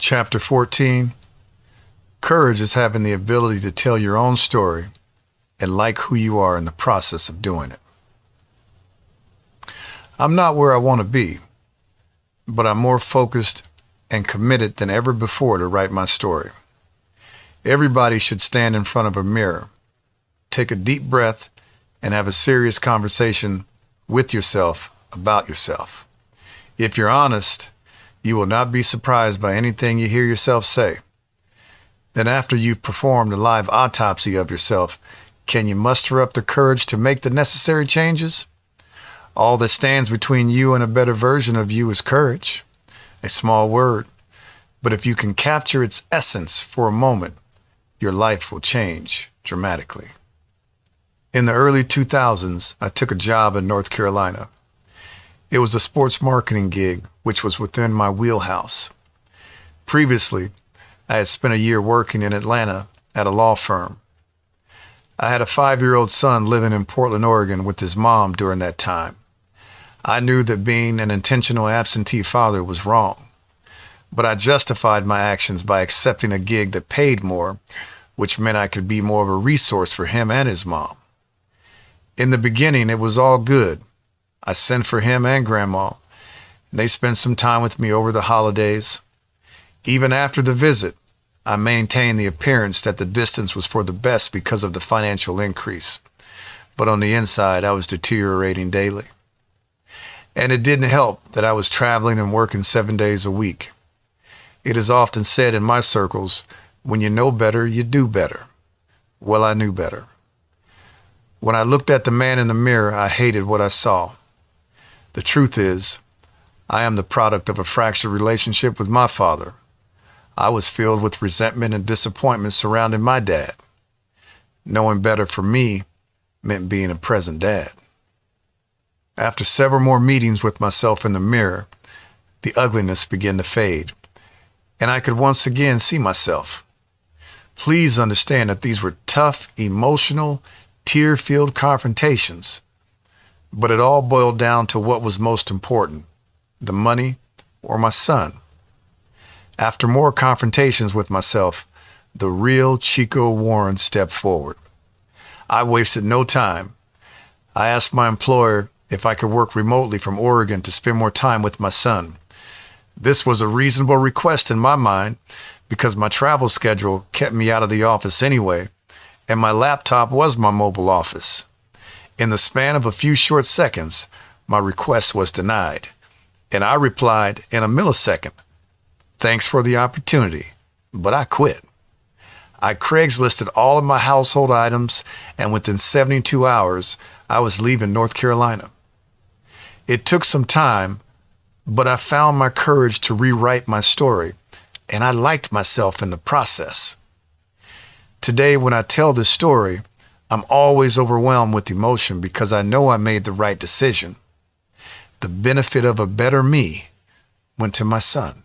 Chapter 14. Courage is having the ability to tell your own story and like who you are in the process of doing it. I'm not where I want to be, but I'm more focused and committed than ever before to write my story. Everybody should stand in front of a mirror, take a deep breath, and have a serious conversation with yourself about yourself. If you're honest, you will not be surprised by anything you hear yourself say. Then after you've performed a live autopsy of yourself, can you muster up the courage to make the necessary changes? All that stands between you and a better version of you is courage, a small word. But if you can capture its essence for a moment, your life will change dramatically. In the early 2000s, I took a job in North Carolina. It was a sports marketing gig, which was within my wheelhouse. Previously, I had spent a year working in Atlanta at a law firm. I had a 5-year-old son living in Portland, Oregon with his mom during that time. I knew that being an intentional absentee father was wrong, but I justified my actions by accepting a gig that paid more, which meant I could be more of a resource for him and his mom. In the beginning, it was all good. I sent for him and Grandma. They spent some time with me over the holidays. Even after the visit, I maintained the appearance that the distance was for the best because of the financial increase. But on the inside, I was deteriorating daily. And it didn't help that I was traveling and working 7 days a week. It is often said in my circles, when you know better, you do better. Well, I knew better. When I looked at the man in the mirror, I hated what I saw. The truth is, I am the product of a fractured relationship with my father. I was filled with resentment and disappointment surrounding my dad. Knowing better for me meant being a present dad. After several more meetings with myself in the mirror, the ugliness began to fade, and I could once again see myself. Please understand that these were tough, emotional, tear-filled confrontations, but it all boiled down to what was most important, the money or my son. After more confrontations with myself, the real Chico Warren stepped forward. I wasted no time. I asked my employer if I could work remotely from Oregon to spend more time with my son. This was a reasonable request in my mind because my travel schedule kept me out of the office anyway, and my laptop was my mobile office. In the span of a few short seconds, my request was denied, and I replied in a millisecond, "Thanks for the opportunity, but I quit." I Craigslisted all of my household items, and within 72 hours, I was leaving North Carolina. It took some time, but I found my courage to rewrite my story, and I liked myself in the process. Today, when I tell this story, I'm always overwhelmed with emotion because I know I made the right decision. The benefit of a better me went to my son.